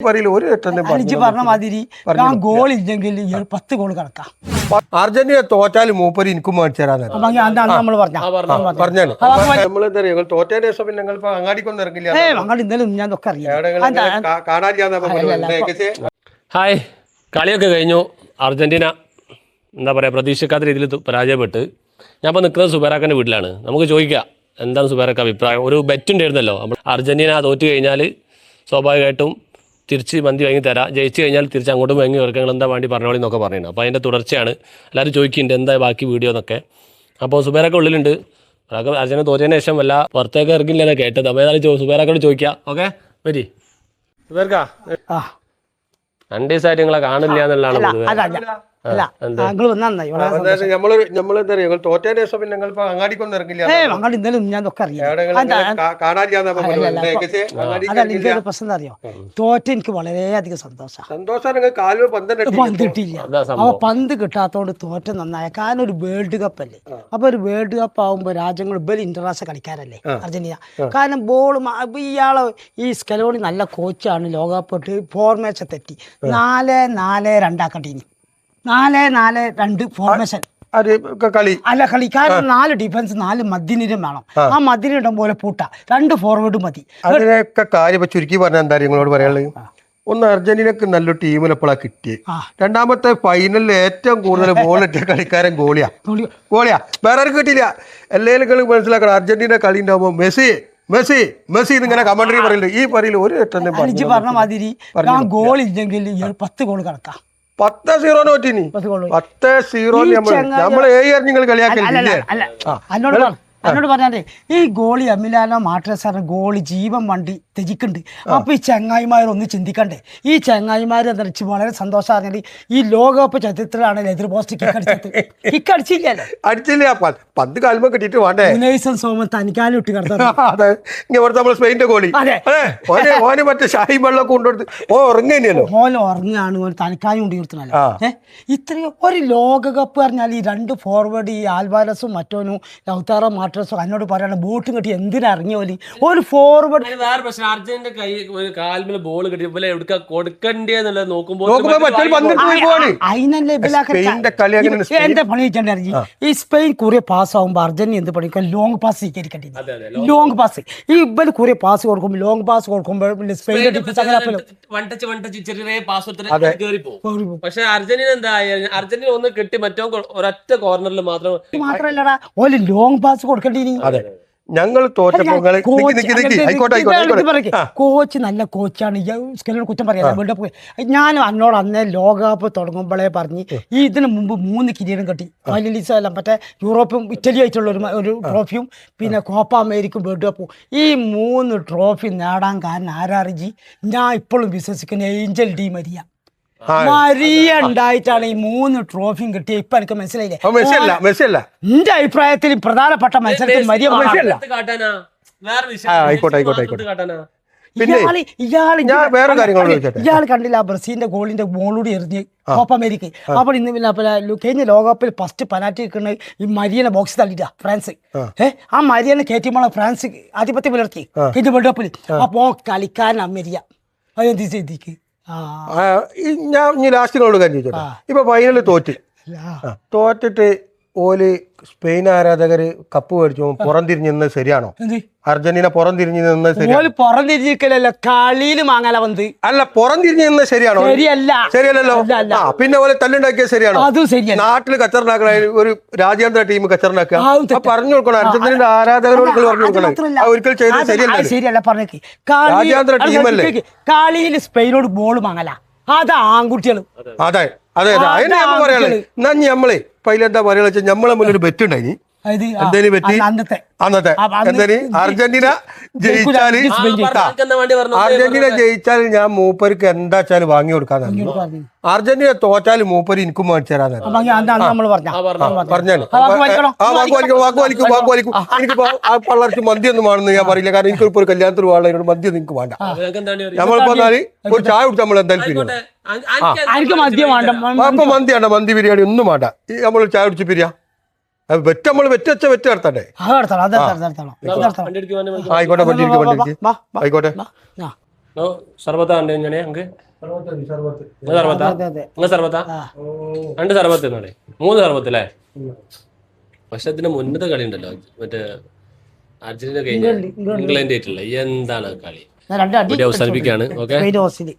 പറഞ്ഞ മാതിരി ഗോൾ ഇല്ലെങ്കിൽ 10 ഗോൾ കണക്കാം. അർജന്റീന തോറ്റാലും മൂപ്പര് എനിക്കും മേടിച്ചു തരാൻ തോറ്റതിന് ശേഷം പിന്നെ നിങ്ങൾ അങ്ങാടിക്കൊന്നും ഇറങ്ങില്ല. ഹായ്, കളിയൊക്കെ കഴിഞ്ഞു. അർജന്റീന എന്താ പറയുക, പ്രതീക്ഷിക്കാത്ത രീതിയിൽ പരാജയപ്പെട്ട്. ഞാൻ ഇപ്പോൾ നിൽക്കുന്നത് സുബൈറാക്കൻ്റെ വീട്ടിലാണ്. നമുക്ക് ചോദിക്കാം എന്താണ് സുബൈറാക്ക അഭിപ്രായം. ഒരു ബെറ്റ് ഉണ്ടായിരുന്നല്ലോ, അർജന്റീന തോറ്റു കഴിഞ്ഞാൽ സ്വാഭാവികമായിട്ടും തിരിച്ച് മന്തി വാങ്ങി തരാം, ജയിച്ചു കഴിഞ്ഞാൽ തിരിച്ച് അങ്ങോട്ടും വാങ്ങി കൊടുക്കുക, എന്താ വേണ്ടി പറഞ്ഞോളി എന്നൊക്കെ പറയുന്നത്. അപ്പോൾ അതിൻ്റെ തുടർച്ചയാണ്. എല്ലാവരും ചോദിക്കുന്നുണ്ട് എന്താ ബാക്കി വീഡിയോ എന്നൊക്കെ. അപ്പോൾ സുബൈറൊക്കെ ഉള്ളിലുണ്ട്. അർജന്റീന തോറ്റതിന് ശേഷം വല്ല പുറത്തേക്ക് ഇറങ്ങില്ല എന്നാണ് കേട്ടത്. അപ്പോൾ ഏതായാലും സുബൈറോട് ചോദിക്കാം. ഓക്കെ വരി സുബൈർക്കാ, 2 ദിവസമായിട്ട് നിങ്ങളെ കാണില്ല എന്നുള്ളതാണ് പൊതുവെ. തോറ്റതിന് ശേഷം പിന്നെ നിങ്ങൾ അങ്ങാടിക്കൊന്നും ഇറങ്ങില്ല. പ്രശ്നം അറിയോ, തോറ്റ എനിക്ക് വളരെയധികം സന്തോഷം കിട്ടില്ല. അപ്പൊ പന്ത് കിട്ടാത്തോണ്ട് തോറ്റ നന്നായ. കാരണം ഒരു വേൾഡ് കപ്പ് അല്ലേ. അപ്പൊ ഒരു വേൾഡ് കപ്പ് ആകുമ്പോ രാജ്യങ്ങൾ ഇവര് ഇന്റർനാഷണൽ കളിക്കാരല്ലേ അർജന്റീന. കാരണം ബോൾ ഇയാള് ഈ സ്കലോണി നല്ല കോച്ചാണ്. ലോകകപ്പ് ഫോർമേഷൻ തെറ്റി 4-4-2 ആക്കട്ടീനി. 4-4-2 ഫോർമേഷൻ കളി. കാരണം 4 ഡിഫൻസ് 4 മധ്യനിരം വേണം. ആ മധ്യനിരം പോലെ പൂട്ട 2 ഫോർവേഡ് മതി. അതിനൊക്കെ കാര്യം ചുരുക്കി പറഞ്ഞാൽ എന്താ നിങ്ങളോട് പറയാനുള്ളത്? ഒന്ന്, അർജന്റീനക്ക് നല്ലൊരു ടീമിൽ എപ്പോഴാണ് കിട്ടിയത്. രണ്ടാമത്തെ ഫൈനലിൽ ഏറ്റവും കൂടുതൽ ബോൾ ഇട്ട കളിക്കാരൻ ഗോളിയാ. വേറെ ആർക്കും കിട്ടിയില്ല. എല്ലാവരും മനസ്സിലാക്കണം, അർജന്റീന കളി ഉണ്ടാവുമ്പോൾ മെസ്സി ഇങ്ങനെ കമന്ററി പറയുന്നുണ്ട്. ഈ പറയില്ല ഒരു പറഞ്ഞ മാതിരി ഗോൾ ഇല്ലെങ്കിൽ 10 ഗോൾ കണക്കാം. 10-0 നോറ്റിനി. 10-0 നമ്മൾ നിങ്ങൾ കളിയാക്കല്ലേ. എന്നോട് പറഞ്ഞേ, ഈ ഗോളി അമിലാനോ മാട്രസാണ് ഗോളി ജീവൻ വണ്ടി ത്യജിക്കുന്നുണ്ട്. അപ്പൊ ഈ ചങ്ങായിമാരൊന്ന് ചിന്തിക്കണ്ടേ. ഈ ചങ്ങായിമാർ എന്താ വെച്ചാൽ വളരെ സന്തോഷം പറഞ്ഞാൽ ഈ ലോകകപ്പ് ചരിത്രത്തിലാണ് എതിർ പോസ്റ്റ് അടിച്ചില്ല. പന്ത് കാൽമ കിട്ടിയിട്ട് വേണ്ടേ. സോമൻ തനിക്കാലും ഇട്ട് കിടന്നത് സ്പെയിന്റെ ഗോളി ഓന് മറ്റേ ഷാഹി വെള്ളമൊക്കെ കൊണ്ടുകൊടുത്ത് ഉറങ്ങിയല്ലോ. ഉറങ്ങാണ് തനിക്കാലും കൊണ്ട് തീർത്തണല്ലോ. ഇത്രയും ഒരു ലോകകപ്പ് പറഞ്ഞാൽ ഈ 2 ഫോർവേഡ് ഈ ആൽവാരസും മറ്റോനും ലൗതാറോ മാട്രസോ എന്നോട് പറയണ ബോട്ടും കെട്ടി എന്തിനാ ഇറങ്ങിയ പോലെ ഒരു ഫോർവേഡ്. വേറെ പ്രശ്നം, അർജന്റീനയുടെ കൈ ഒരു കാൽമേൽ ബോൾ കിട്ടിയപ്പോൾ എവിടെ കൊടുക്കണ്ടേന്നുള്ളത് നോക്കുമ്പോൾ അതിനല്ലേ എന്റെ പണി വെച്ചിട്ടുണ്ടായിരുന്നു. ഈ സ്പെയിൻ കുറെ പാസ് ആകുമ്പോൾ അർജന്റീന എന്ത് പഠിക്കും, ലോങ് പാസ് സ്വീകരിക്കേണ്ടി. ലോങ് പാസ് ഈ ഇവര് കുറെ പാസ് കൊടുക്കുമ്പോൾ ലോങ് പാസ് കൊടുക്കുമ്പോൾ സ്പെയിൻ പക്ഷെ അർജന്റീന എന്താ, അർജന്റീന ഒന്ന് കിട്ടി മറ്റോ ഒരൊറ്റ കോർണറിൽ മാത്രമല്ലടാ ഒരു ലോങ് പാസ് കൊടുക്കേണ്ടി. ഞങ്ങൾ കോച്ച് നല്ല കോച്ചാണ്. കുറ്റം പറയാം. വേൾഡ് കപ്പ് ഞാൻ അന്നോട് അന്നേ ലോകകപ്പ് തുടങ്ങുമ്പോഴേ പറഞ്ഞ് ഈ ഇതിന് മുമ്പ് 3 കിരീടം കെട്ടി. ഫൈനലിസ്റ്റ് എല്ലാം മറ്റേ യൂറോപ്പും ഇറ്റലി ആയിട്ടുള്ള ഒരു ട്രോഫിയും പിന്നെ കോപ്പ അമേരിക്കയും വേൾഡ് കപ്പും. ഈ 3 ട്രോഫി നേടാൻ കാരണം ആരാറിജി. ഞാൻ ഇപ്പോഴും വിശ്വസിക്കുന്ന ഏഞ്ചൽ ഡി മരിയ ഉണ്ടായിട്ടാണ് ഈ 3 ട്രോഫിയും കിട്ടിയ. ഇപ്പൊ എനിക്ക് മനസ്സിലായില്ലേ. എന്റെ അഭിപ്രായത്തിൽ പ്രധാനപ്പെട്ട മത്സരത്തിൽ മരിയ ഇയാൾ കണ്ടില്ല ബ്രസീലിന്റെ ഗോളിന്റെ ബോളൂടി എറിഞ്ഞ് കോപ്പ അമേരിക്ക. അപ്പോൾ ഇന്ന് കഴിഞ്ഞ ലോകകപ്പിൽ ഫസ്റ്റ് പെനാൽറ്റി കിട്ടുന്ന ഈ മരിയനെ ബോക്സ് തള്ളിട്ട ഫ്രാൻസ്. ആ മരിയനെ കയറ്റിയുമ്പോൾ ഫ്രാൻസ് ആധിപത്യം പുലർത്തി കഴിഞ്ഞ വേൾഡ് കപ്പിൽ. അപ്പോ കളിക്കാരൻ അമേരിയ അതെന്ത് ചെയ്തിക്ക്. ഞാൻ ലാസ്റ്റിനോട് കാര്യം ചോദിച്ചോട്ടെ. ഇപ്പൊ ഫൈനല് തോറ്റിട്ട് ഓല് സ്പെയിൻ ആരാധകര് കപ്പ് മേടിച്ചു പുറംതിരിഞ്ഞത് ശരിയാണോ? അർജന്റീന പുറംതിരിഞ്ഞു നിന്നത് പുറംതിരിഞ്ഞിരിക്കലല്ലോ, കളിയിൽ മാങ്ങാല വന്ന് അല്ല പുറംതിരിഞ്ഞു നിന്നത് ശരിയാണോ? ശരിയല്ലല്ലോ. പിന്നെ പോലെ തല്ലുണ്ടാക്കിയത് ശരിയാണോ? നാട്ടില് കച്ചറണ്ടാക്കണ ഒരു രാജ്യാന്തര ടീം കച്ചറണ്ടാക്കുക പറഞ്ഞു കൊടുക്കണം. അർജന്റീന ആരാധകരോട് പറഞ്ഞു കൊടുക്കണം. ഒരിക്കൽ ചെയ്തത് ശരിയല്ല. പറഞ്ഞേക്ക് രാജ്യാന്തര ടീമല്ലേ. കളിയിൽ സ്പെയിനോട് ബോൾ മാങ്ങല, അതാ ആൺകുട്ടികളും. അതെ അതെ അതെ അതിന് നമ്മൾ പറയാനുള്ളത്. എന്നാ നമ്മളെ പൈലെന്താ പറയാ വെച്ചാൽ നമ്മളെ മുന്നിൽ ഒരു ബെറ്റ് ഉണ്ടായി. എന്തേലും പറ്റി അന്നത്തെ അർജന്റീന ജയിച്ചാൽ ഞാൻ മൂപ്പർക്ക് എന്താ വെച്ചാൽ വാങ്ങി കൊടുക്കാൻ. അർജന്റീന തോറ്റാൽ മൂപ്പര് എനിക്കും മേടിച്ചു തരാൻ പറഞ്ഞാൽ എനിക്ക് പള്ളർച്ച് മന്തിയൊന്നും വേണമെന്ന് ഞാൻ പറയില്ല. കാരണം എനിക്കിപ്പോ ഒരു കല്യാണത്തിന് വേണ്ട മന്തി നിങ്ങൾക്ക് വേണ്ട. നമ്മളിപ്പോ ഒരു ചായ കുടിച്ച് നമ്മൾ എന്തായാലും അപ്പൊ മന്തി വേണ്ട, മന്തി ബിരിയാണി ഒന്നും വേണ്ട. നമ്മൾ ചായ കുടിച്ച് പിരിയാ വെറ്റ് നമ്മൾ വെറ്റ് നടത്തണ്ടേ? ആയിക്കോട്ടെ ആയിക്കോട്ടെ. സർബത്താ ഉണ്ട് ഇങ്ങനെ ഞങ്ങൾക്ക് നിങ്ങൾ സർബത്താ അതെ അതെ നിങ്ങൾ സർബത്താ 2 സർബത്ത് എന്നാണ് 3 സർബത്ത് അല്ലേ പക്ഷെ ഇതിന്റെ മുന്നത്തെ കളി ഉണ്ടല്ലോ മറ്റേ അർജന്റീന കഴിഞ്ഞ ഇംഗ്ലണ്ട് ആയിട്ടുള്ള എന്താണ് കളി ഞാൻ 2 അടി അവസാനിപ്പിക്കുകയാണ് ഓക്കെ സ്പെയിൻ ഓസ്ട്രേലിയ